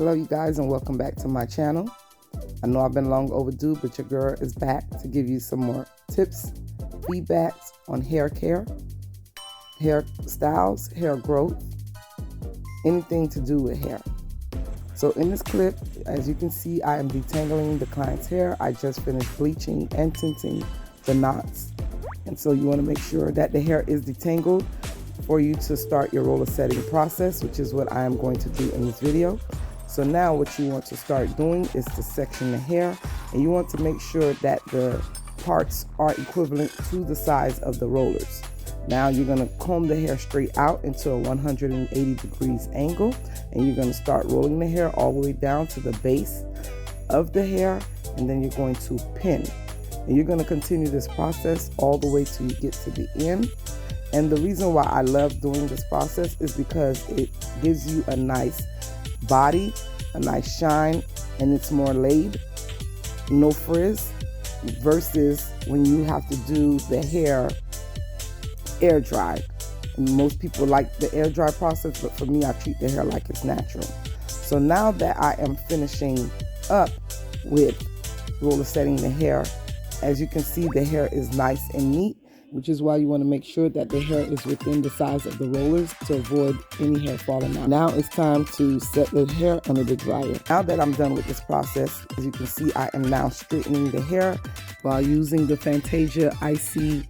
Hello you guys, and welcome back to my channel. I know I've been long overdue, but your girl is back to give you some more tips, feedbacks on hair care, hair styles, hair growth, anything to do with hair. So in this clip, as you can see, I am detangling the client's hair. I just finished bleaching and tinting the knots. And so you want to make sure that the hair is detangled for you to start your roller setting process, which is what I am going to do in this video. So now what you want to start doing is to section the hair, and you want to make sure that the parts are equivalent to the size of the rollers. Now you're going to comb the hair straight out into a 180 degrees angle, and you're going to start rolling the hair all the way down to the base of the hair, and then you're going to pin. And you're going to continue this process all the way till you get to the end. And the reason why I love doing this process is because it gives you a nice body, a nice shine, and it's more laid, no frizz, versus when you have to do the hair air dry. And most people like the air dry process, but for me, I treat the hair like it's natural. So now that I am finishing up with roller setting the hair, as you can see, the hair is nice and neat, which is why you want to make sure that the hair is within the size of the rollers to avoid any hair falling out. Now it's time to set the hair under the dryer. Now that I'm done with this process, as you can see, I am now straightening the hair while using the Fantasia Icy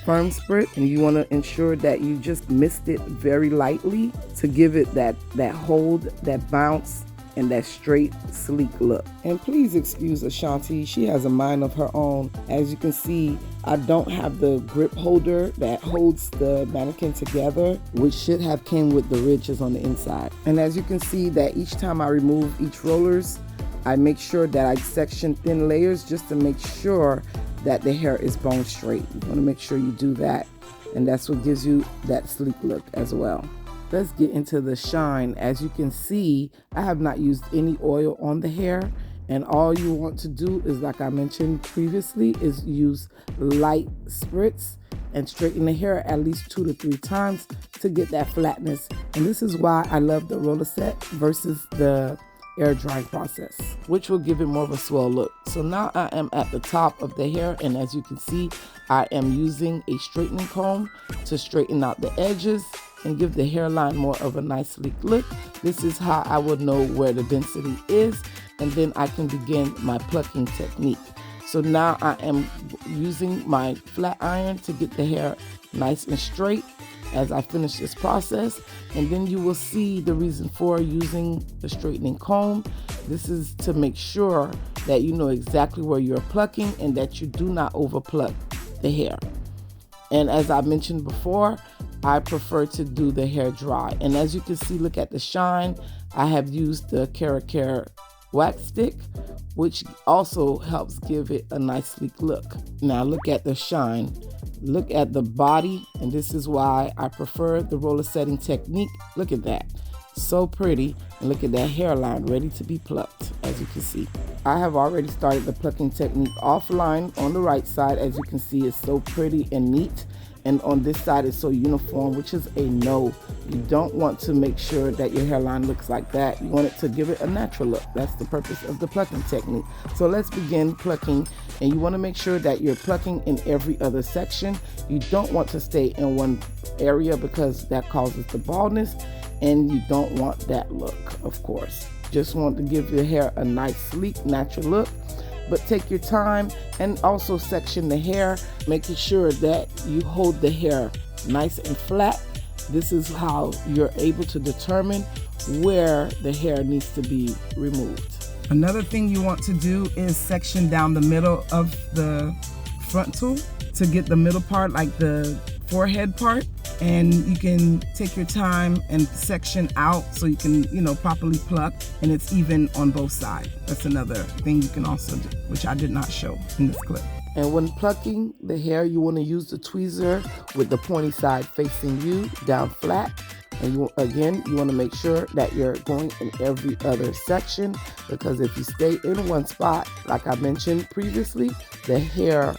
Firm Sprit, and you want to ensure that you just mist it very lightly to give it that hold, that bounce, and that straight, sleek look. And please excuse Ashanti, she has a mind of her own. As you can see, I don't have the grip holder that holds the mannequin together, which should have came with the ridges on the inside. And as you can see, that each time I remove each rollers, I make sure that I section thin layers just to make sure that the hair is bone straight. You want to make sure you do that, and that's what gives you that sleek look as well. Let's get into the shine. As you can see, I have not used any oil on the hair, and all you want to do is, like I mentioned previously, is use light spritz and straighten the hair at least 2 to 3 times to get that flatness. And this is why I love the roller set versus the air drying process, which will give it more of a swell look. So now I am at the top of the hair, and as you can see, I am using a straightening comb to straighten out the edges and give the hairline more of a nice sleek look. This is how I would know where the density is, and then I can begin my plucking technique. So now I am using my flat iron to get the hair nice and straight as I finish this process, and then you will see the reason for using the straightening comb. This is to make sure that you know exactly where you're plucking and that you do not over pluck the hair. And as I mentioned before, I prefer to do the hair dry. And as you can see, look at the shine. I have used the Care wax stick, which also helps give it a nice sleek look. Now look at the shine. Look at the body, and this is why I prefer the roller setting technique. Look at that. So pretty. And look at that hairline ready to be plucked, as you can see. I have already started the plucking technique offline on the right side. As you can see, it's so pretty and neat. And on this side it's so uniform, which is a no. You don't want to make sure that your hairline looks like that. You want it to give it a natural look. That's the purpose of the plucking technique. So let's begin plucking, and you want to make sure that you're plucking in every other section. You don't want to stay in one area because that causes the baldness, and you don't want that look, of course. Just want to give your hair a nice, sleek, natural look. But take your time and also section the hair, making sure that you hold the hair nice and flat. This is how you're able to determine where the hair needs to be removed. Another thing you want to do is section down the middle of the frontal to get the middle part, like the forehead part. And you can take your time and section out so you can, properly pluck, and it's even on both sides. That's another thing you can also do, which I did not show in this clip. And when plucking the hair, you want to use the tweezer with the pointy side facing you down flat. And you want to make sure that you're going in every other section, because if you stay in one spot, like I mentioned previously, the hair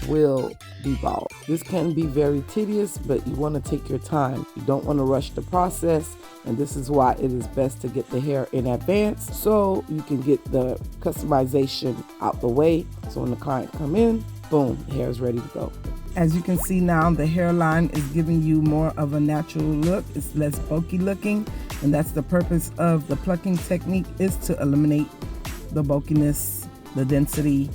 will be bald. This can be very tedious, but you want to take your time. You don't want to rush the process. And this is why it is best to get the hair in advance so you can get the customization out the way. So when the client come in, boom, the hair is ready to go. As you can see now, the hairline is giving you more of a natural look. It's less bulky looking, and that's the purpose of the plucking technique, is to eliminate the bulkiness, the density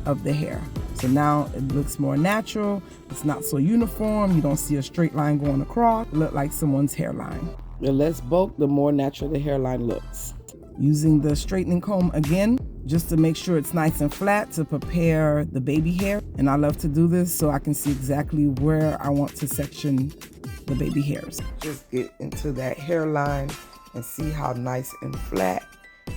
of the hair. So now it looks more natural. It's not so uniform. You don't see a straight line going across. It looks like someone's hairline. The less bulk, the more natural the hairline looks. Using the straightening comb again, just to make sure it's nice and flat to prepare the baby hair. And I love to do this so I can see exactly where I want to section the baby hairs. Just get into that hairline and see how nice and flat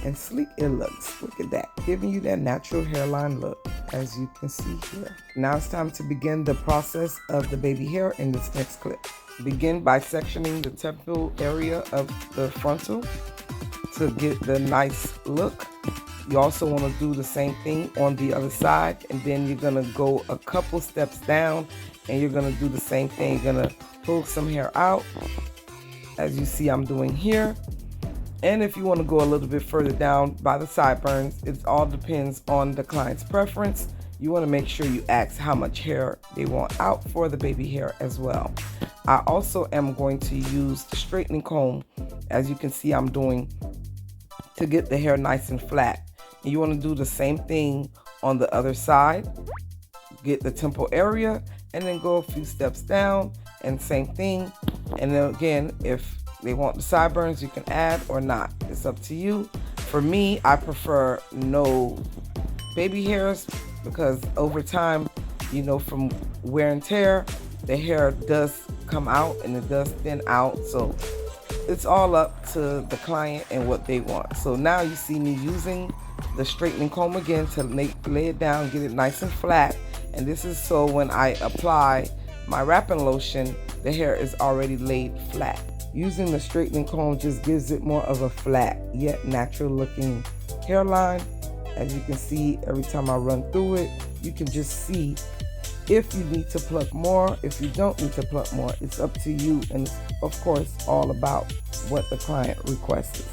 and sleek it looks. Look at that, giving you that natural hairline look, as you can see here. Now it's time to begin the process of the baby hair in this next clip. Begin by sectioning the temple area of the frontal to get the nice look. You also want to do the same thing on the other side, and then you're going to go a couple steps down and you're going to do the same thing. You're going to pull some hair out, as you see I'm doing here. And if you want to go a little bit further down by the sideburns, it all depends on the client's preference. You want to make sure you ask how much hair they want out for the baby hair as well. I also am going to use the straightening comb, as you can see I'm doing, to get the hair nice and flat. And you want to do the same thing on the other side. Get the temple area and then go a few steps down, and same thing. And then again, if they want the sideburns, you can add or not. It's up to you. For me, I prefer no baby hairs, because over time, you know, from wear and tear, the hair does come out and it does thin out. So it's all up to the client and what they want. So now you see me using the straightening comb again to lay it down, get it nice and flat. And this is so when I apply my wrapping lotion, the hair is already laid flat. Using the straightening comb just gives it more of a flat yet natural looking hairline. As you can see, every time I run through it, you can just see if you need to pluck more, if you don't need to pluck more. It's up to you, and it's of course all about what the client requests.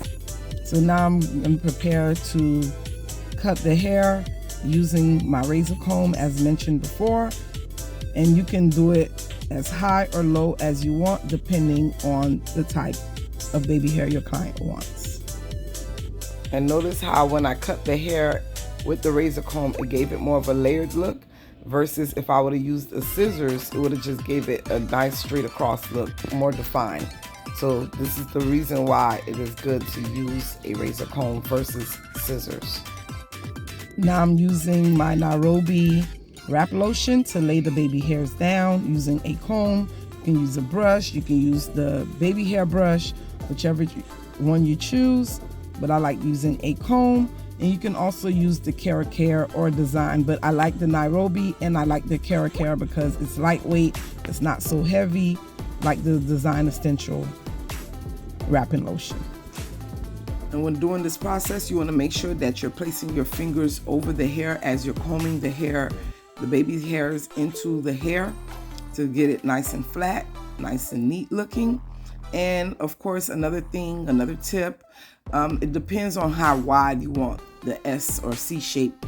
So now I'm prepared to cut the hair using my razor comb as mentioned before, and you can do it as high or low as you want depending on the type of baby hair your client wants. And notice how when I cut the hair with the razor comb, it gave it more of a layered look, versus if I would have used the scissors, it would have just gave it a nice straight across look, more defined. So this is the reason why it is good to use a razor comb versus scissors. Now I'm using my Nairobi wrap lotion to lay the baby hairs down using a comb. You can use a brush, you can use the baby hair brush, whichever one you choose, but I like using a comb. And you can also use the Cara Care or Design, but I like the Nairobi and I like the Cara Care because it's lightweight, it's not so heavy like the Design Essential wrapping lotion. And when doing this process, you want to make sure that you're placing your fingers over the hair as you're combing the hair, the baby hairs into the hair, to get it nice and flat, nice and neat looking. And of course, another tip, it depends on how wide you want the S or C shape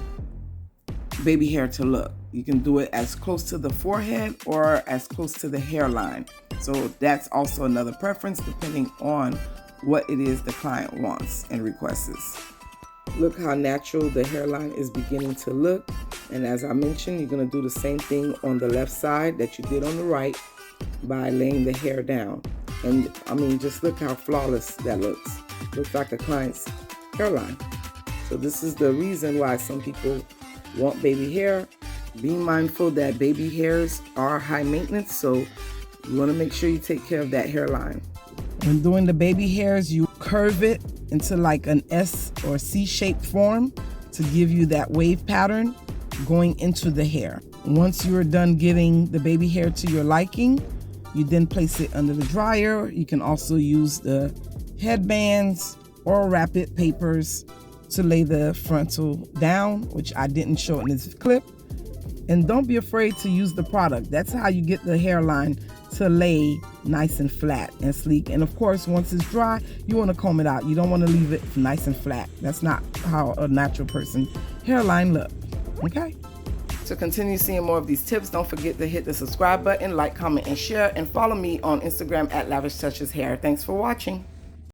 baby hair to look. You can do it as close to the forehead or as close to the hairline. So that's also another preference depending on what it is the client wants and requests. Look how natural the hairline is beginning to look. And as I mentioned, you're going to do the same thing on the left side that you did on the right by laying the hair down. And I mean, just look how flawless that looks. Looks like a client's hairline. So this is the reason why some people want baby hair. Be mindful that baby hairs are high maintenance, so you want to make sure you take care of that hairline. When doing the baby hairs, you curve it into like an S or C shaped form to give you that wave pattern going into the hair. Once you are done getting the baby hair to your liking, you then place it under the dryer. You can also use the headbands or wrap it papers to lay the frontal down, which I didn't show in this clip. And don't be afraid to use the product. That's how you get the hairline to lay nice and flat and sleek. And of course, once it's dry, you want to comb it out. You don't want to leave it nice and flat. That's not how a natural person hairline looks. Okay? To continue seeing more of these tips, don't forget to hit the subscribe button, like, comment, and share, and follow me on Instagram at Lavish Touches Hair. Thanks for watching.